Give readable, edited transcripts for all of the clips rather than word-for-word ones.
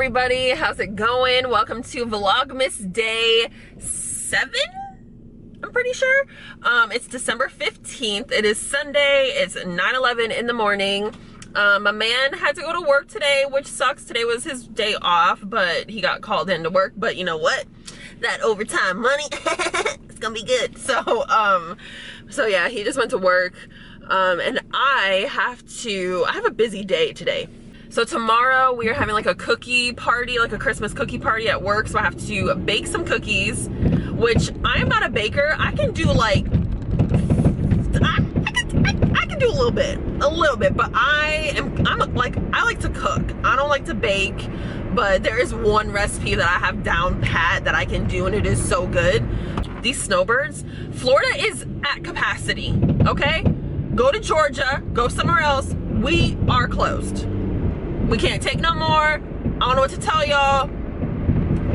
everybody, how's it going? Welcome to Vlogmas day 7, I'm pretty sure. It's December 15th. It is Sunday. It's 9:11 in the morning. My man had to go to work today, which sucks. Today was his day off, but he got called into work. But you know what? That overtime money, it's gonna be good. So yeah, he just went to work. And I have a busy day today. So tomorrow we are having like a cookie party, like a Christmas cookie party at work. So I have to bake some cookies, which I'm not a baker. I can do like, I can do a little bit, but I like to cook. I don't like to bake, but there is one recipe that I have down pat that I can do, and it is so good. These snowbirds, Florida is at capacity, okay? Go to Georgia, go somewhere else. We are closed. We can't take no more. I don't know what to tell y'all.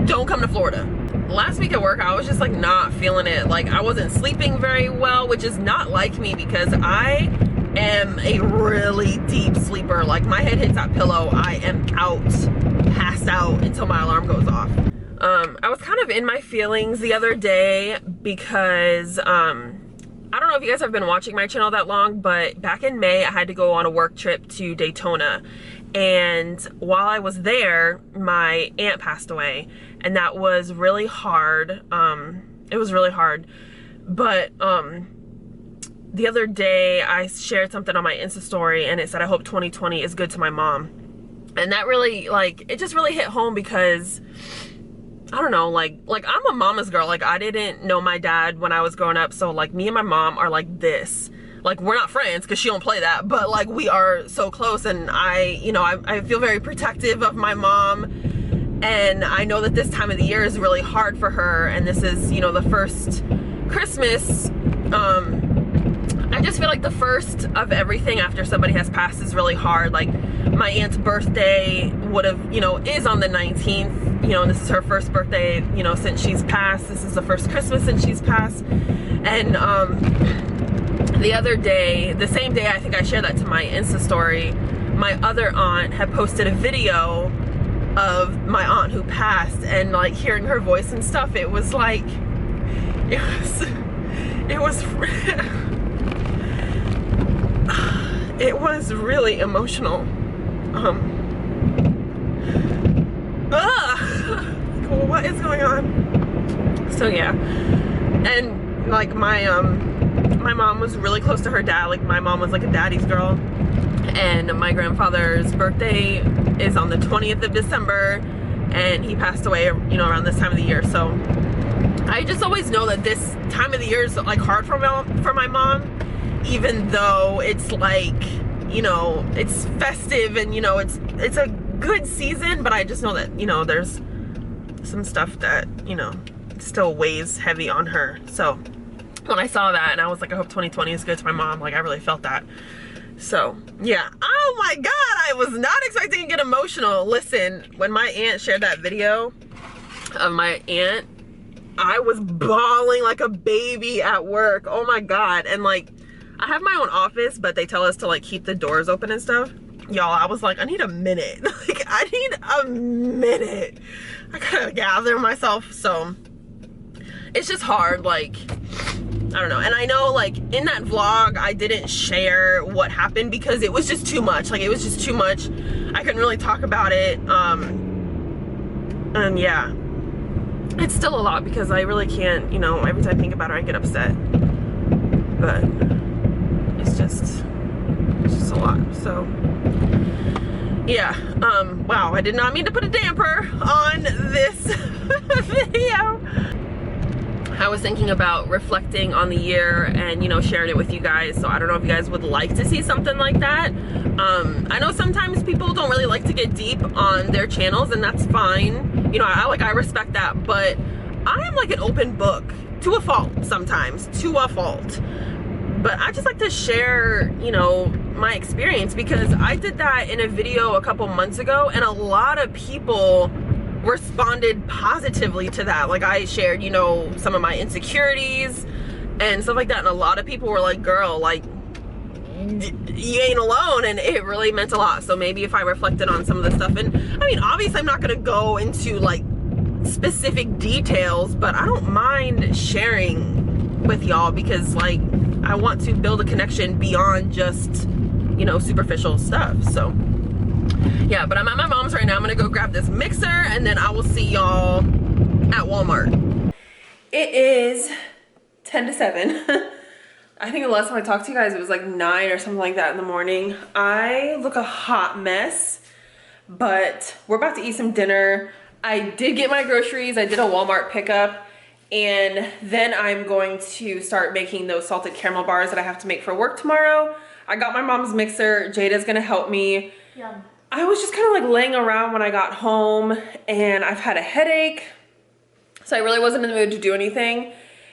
Don't come to Florida. Last week at work, I was just like not feeling it. Like I wasn't sleeping very well, which is not like me because I am a really deep sleeper. Like my head hits that pillow, I am out, passed out until my alarm goes off. I was kind of in my feelings the other day because I don't know if you guys have been watching my channel that long, but back in May, I had to go on a work trip to Daytona. And while I was there, my aunt passed away. And that was really hard. It was really hard. But the other day, I shared something on my Insta story, and it said, I hope 2020 is good to my mom. And that really, like, it just really hit home because I don't know, like I'm a mama's girl. Like I didn't know my dad when I was growing up, so like me and my mom are like this. Like we're not friends because she don't play that, but like we are so close, and I feel very protective of my mom, and I know that this time of the year is really hard for her, and this is, you know, the first Christmas. I just feel like the first of everything after somebody has passed is really hard. Like my aunt's birthday is on the 19th, you know, and this is her first birthday, you know, since she's passed. This is the first Christmas since she's passed. And the other day, the same day I think I shared that to my Insta story, my other aunt had posted a video of my aunt who passed, and like hearing her voice and stuff, it was like, it was really emotional. What is going on? So yeah, and like my mom was really close to her dad. Like my mom was like a daddy's girl, and my grandfather's birthday is on the 20th of December, and he passed away, you know, around this time of the year. So I just always know that this time of the year is like hard for my mom, even though it's like, you know, it's festive and, you know, it's a good season, but I just know that, you know, there's some stuff that, you know, still weighs heavy on her. So when I saw that, and I was like, I hope 2020 is good to my mom, like I really felt that. So yeah, oh my god, I was not expecting to get emotional. Listen, when my aunt shared that video of my aunt, I was bawling like a baby at work. Oh my god. And like I have my own office, but they tell us to like keep the doors open and stuff. Y'all, I was like, I need a minute. Like I need a minute. I gotta gather myself. So it's just hard, like I don't know. And I know like in that vlog I didn't share what happened because it was just too much. Like it was just too much. I couldn't really talk about it. And yeah, it's still a lot because I really can't, you know, every time I think about it I get upset. But it's just a lot. So yeah, wow, I did not mean to put a damper on this video. I was thinking about reflecting on the year and, you know, sharing it with you guys. So I don't know if you guys would like to see something like that. I know sometimes people don't really like to get deep on their channels, and that's fine. You know, I respect that, but I am like an open book to a fault sometimes, to a fault. But I just like to share, you know, my experience, because I did that in a video a couple months ago, and a lot of people responded positively to that. Like I shared, you know, some of my insecurities and stuff like that, and a lot of people were like, girl, like you ain't alone, and it really meant a lot. So maybe if I reflected on some of the stuff, and I mean, obviously I'm not gonna go into like specific details, but I don't mind sharing with y'all because like I want to build a connection beyond just, you know, superficial stuff. So yeah, but I'm at my mom's right now. I'm gonna go grab this mixer and then I will see y'all at Walmart. It is 10 to 7. I think the last time I talked to you guys, it was like 9 or something like that in the morning. I look a hot mess, but we're about to eat some dinner. I did get my groceries. I did a Walmart pickup, and then I'm going to start making those salted caramel bars that I have to make for work tomorrow. I got my mom's mixer. Jada's gonna help me. Yum. I was just kind of like laying around when I got home, and I've had a headache, so I really wasn't in the mood to do anything.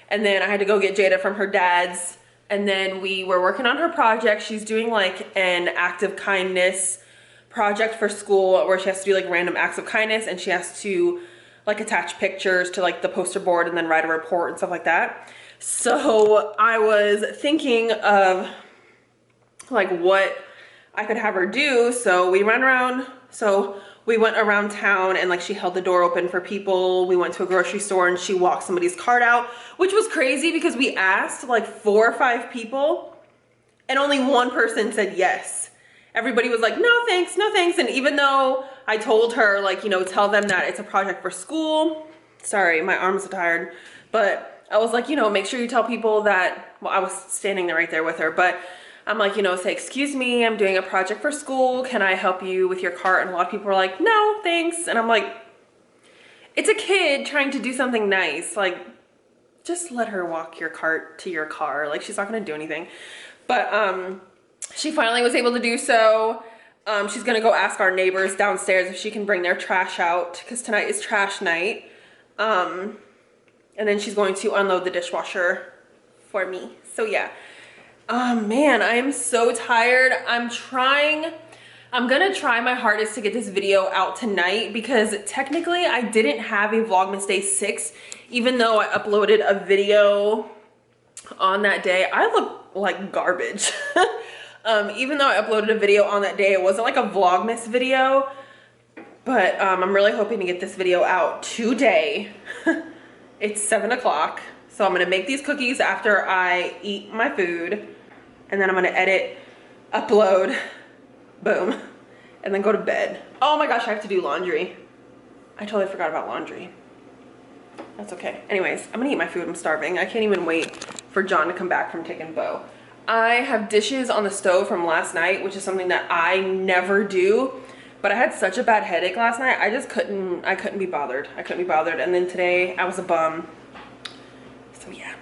And then I had to go get Jada from her dad's, and then we were working on her project. She's doing like an act of kindness project for school where she has to do like random acts of kindness, and she has to like attach pictures to like the poster board and then write a report and stuff like that. So I was thinking of like what I could have her do. So we went around town, and like she held the door open for people. We went to a grocery store and she walked somebody's cart out, which was crazy because we asked like 4 or 5 people and only one person said yes. Everybody was like, no thanks, no thanks. And even though I told her like, you know, tell them that it's a project for school. Sorry, my arms are tired. But I was like, you know, make sure you tell people that, well, I was standing there right there with her, but I'm like, you know, say, excuse me, I'm doing a project for school. Can I help you with your cart? And a lot of people were like, no, thanks. And I'm like, it's a kid trying to do something nice. Like, just let her walk your cart to your car. Like, she's not gonna do anything. But she finally was able to do so. She's gonna go ask our neighbors downstairs if she can bring their trash out, because tonight is trash night. And then she's going to unload the dishwasher for me. So yeah. Oh man, I am so tired. I'm gonna try my hardest to get this video out tonight, because technically I didn't have a Vlogmas Day 6, even though I uploaded a video on that day. I look like garbage. Even though I uploaded a video on that day, it wasn't like a Vlogmas video, but I'm really hoping to get this video out today. It's 7 o'clock, so I'm gonna make these cookies after I eat my food, and then I'm gonna edit, upload, boom, and then go to bed. Oh my gosh, I have to do laundry. I totally forgot about laundry. That's okay. Anyways, I'm gonna eat my food. I'm starving. I can't even wait for John to come back from taking Bo. I have dishes on the stove from last night, which is something that I never do, but I had such a bad headache last night. I couldn't be bothered. I couldn't be bothered. And then today I was a bum. So yeah.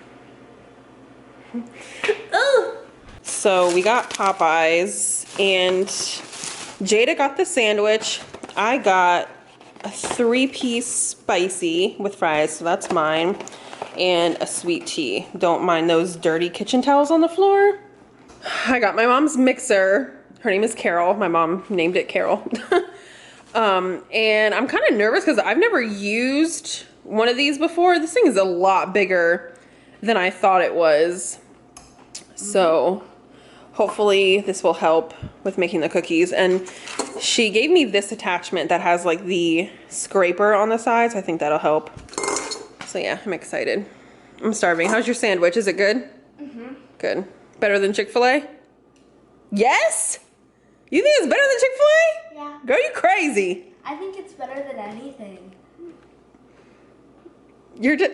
Oh. So we got Popeyes, and Jada got the sandwich. I got a 3-piece spicy with fries, so that's mine, and a sweet tea. Don't mind those dirty kitchen towels on the floor. I got my mom's mixer. Her name is Carol. My mom named it Carol. And I'm kind of nervous because I've never used one of these before. This thing is a lot bigger than I thought it was. So hopefully this will help with making the cookies. And she gave me this attachment that has like the scraper on the sides. I think that'll help. So yeah, I'm excited. I'm starving. How's your sandwich? Is it good? Mm-hmm. Good. Better than Chick-fil-A? Yes? You think it's better than Chick-fil-A? Yeah. Girl, you crazy. I think it's better than anything. You're just...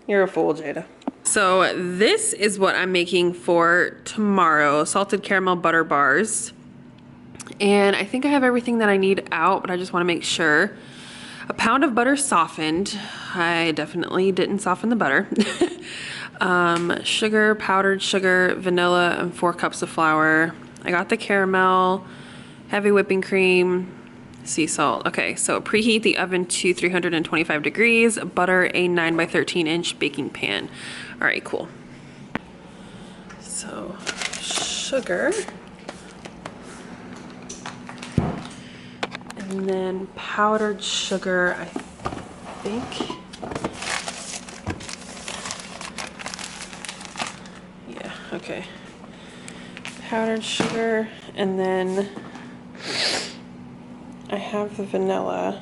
You're a fool, Jada. So this is what I'm making for tomorrow. Salted caramel butter bars. And I think I have everything that I need out, but I just want to make sure. A pound of butter softened. I definitely didn't soften the butter. Sugar, powdered sugar, vanilla, and 4 cups of flour. I got the caramel, heavy whipping cream, sea salt. Okay, so preheat the oven to 325 degrees. Butter a 9 by 13 inch baking pan. All right, cool. So sugar. And then powdered sugar, I think. Yeah. Okay. Powdered sugar, and then I have the vanilla.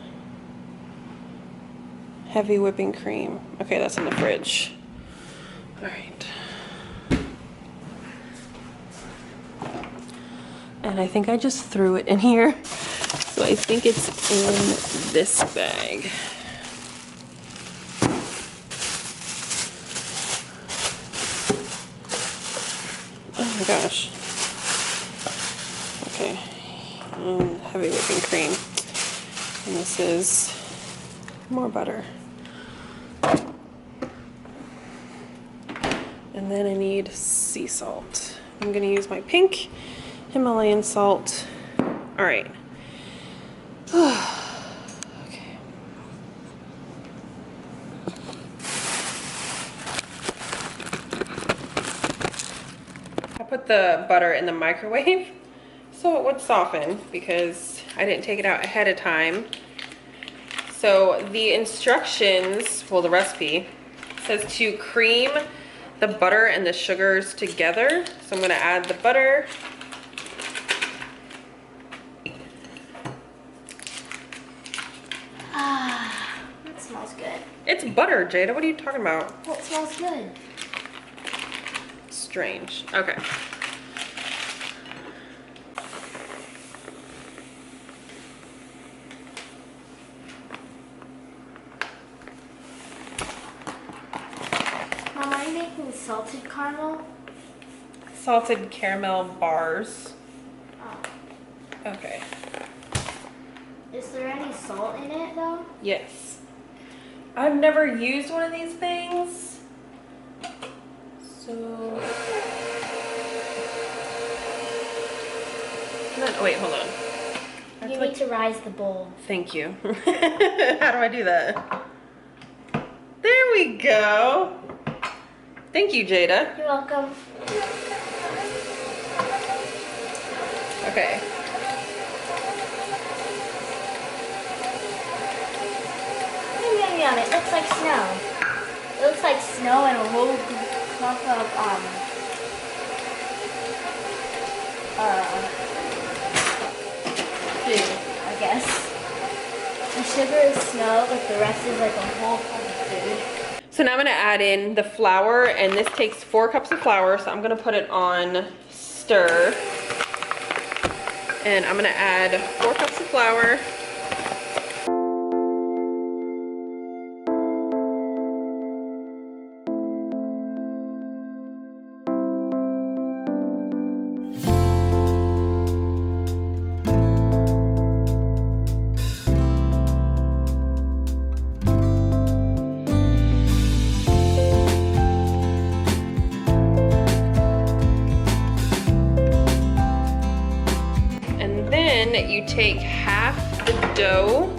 Heavy whipping cream. Okay, that's in the fridge. All right. And I think I just threw it in here. So I think it's in this bag. Oh my gosh. Okay. And heavy whipping cream. And this is more butter. And then I need sea salt. I'm gonna use my pink Himalayan salt. All right. Okay. I put the butter in the microwave so it would soften because I didn't take it out ahead of time. So the instructions, well, the recipe says to cream the butter and the sugars together. So I'm gonna add the butter. That smells good. It's butter, Jada. What are you talking about? Well, it smells good. Strange. Okay. Mom, are you making salted caramel? Salted caramel bars. Oh. Okay. Is there any salt in it though? Yes. I've never used one of these things. So. Oh, wait, hold on. You need to rise the bowl. Thank you. How do I do that? There we go. Thank you, Jada. You're welcome. Okay. Yum, yum, it looks like snow. It looks like snow and a whole clump of food, I guess. The sugar is snow, but the rest is like a whole clump of food. So now I'm gonna add in the flour, and this takes 4 cups of flour, so I'm gonna put it on stir. And I'm gonna add 4 cups of flour. You take half the dough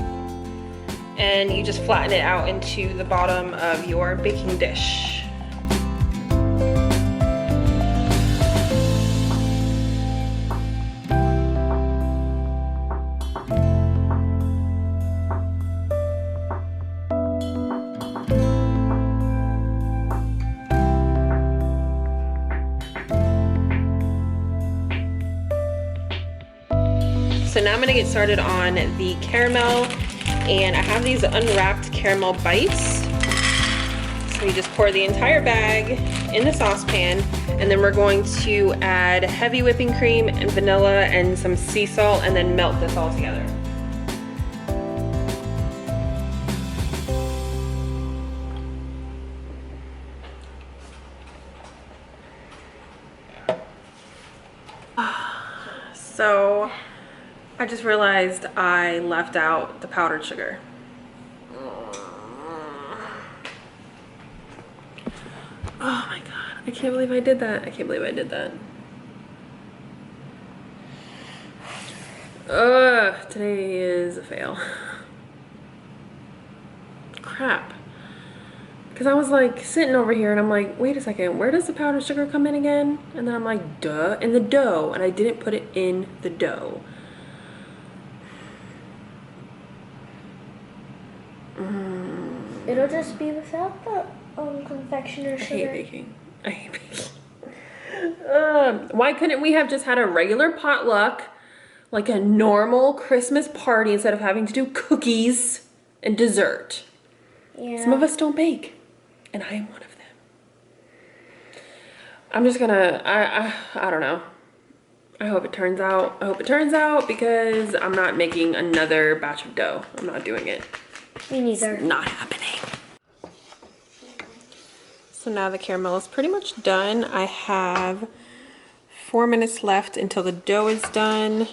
and you just flatten it out into the bottom of your baking dish. So now I'm gonna get started on the caramel, and I have these unwrapped caramel bites. So you just pour the entire bag in the saucepan, and then we're going to add heavy whipping cream and vanilla and some sea salt, and then melt this all together. So I just realized I left out the powdered sugar. Oh my God, I can't believe I did that. I can't believe I did that. Ugh, today is a fail. Crap. Because I was like sitting over here and I'm like, wait a second, where does the powdered sugar come in again? And then I'm like, duh, in the dough. And I didn't put it in the dough. It'll just be without the confectioner sugar. I hate baking. I hate baking. Why couldn't we have just had a regular potluck, like a normal Christmas party, instead of having to do cookies and dessert? Yeah. Some of us don't bake, and I am one of them. I'm just gonna, I don't know. I hope it turns out. I hope it turns out, because I'm not making another batch of dough. I'm not doing it. Me neither. It's not happening. So now the caramel is pretty much done. I have 4 minutes left until the dough is done.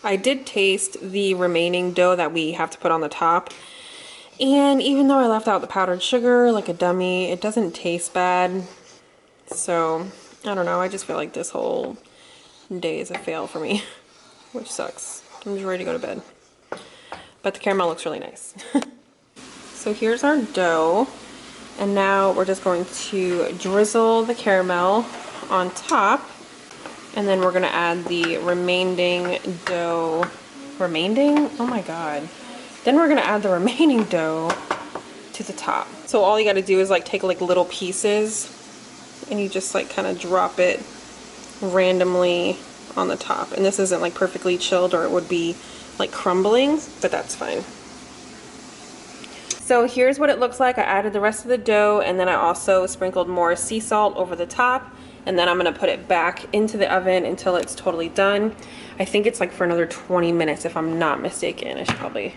I did taste the remaining dough that we have to put on the top. And even though I left out the powdered sugar like a dummy, it doesn't taste bad. So, I don't know. I just feel like this whole day is a fail for me, which sucks. I'm just ready to go to bed. But the caramel looks really nice. So here's our dough. And now we're just going to drizzle the caramel on top. And then we're going to add the remaining dough. Remaining? Oh my god. Then we're going to add the remaining dough to the top. So all you got to do is like take like little pieces and you just like kind of drop it randomly on the top. And this isn't like perfectly chilled, or it would be like crumbling, but that's fine. So here's what it looks like. I added the rest of the dough, and then I also sprinkled more sea salt over the top, and then I'm gonna put it back into the oven until it's totally done. I think it's like for another 20 minutes if I'm not mistaken. I should probably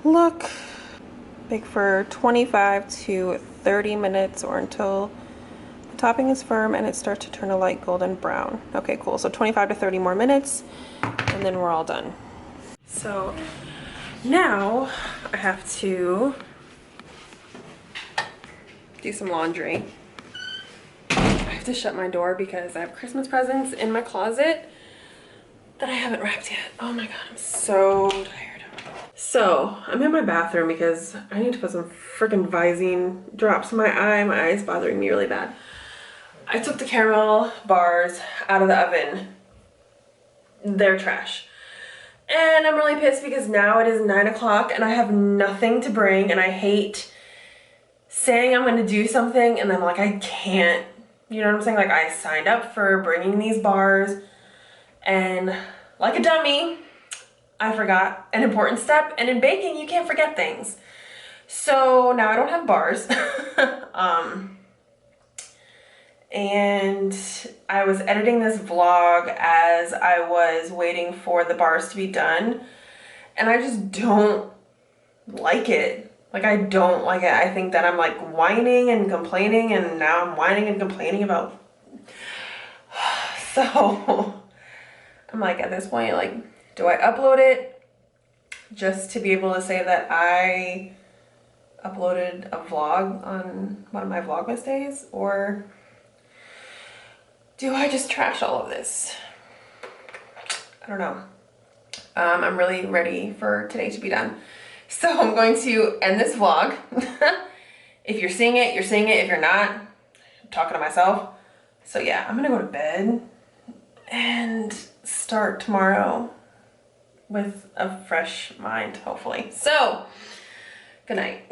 look. Bake for 25 to 30 minutes, or until the topping is firm and it starts to turn a light golden brown. Okay, cool. So 25 to 30 more minutes, and then we're all done. So now I have to do some laundry. I have to shut my door because I have Christmas presents in my closet that I haven't wrapped yet. Oh my god, I'm so tired. So I'm in my bathroom because I need to put some freaking Visine drops in my eye. My eye is bothering me really bad. I took the caramel bars out of the oven. They're trash. And I'm really pissed because now it is 9 o'clock and I have nothing to bring, and I hate saying I'm gonna do something and then like I can't. You know what I'm saying? Like, I signed up for bringing these bars, and like a dummy, I forgot an important step, and in baking you can't forget things. So now I don't have bars. And I was editing this vlog as I was waiting for the bars to be done, and I just don't like it. Like, I don't like it. I think that I'm like whining and complaining, and now I'm whining and complaining about so I'm like, at this point, like, do I upload it just to be able to say that I uploaded a vlog on one of my VLOGMAS days, or do I just trash all of this? I don't know. I'm really ready for today to be done. So I'm going to end this vlog. If you're seeing it, you're seeing it. If you're not, I'm talking to myself. So yeah, I'm gonna go to bed and start tomorrow with a fresh mind, hopefully. So, good night.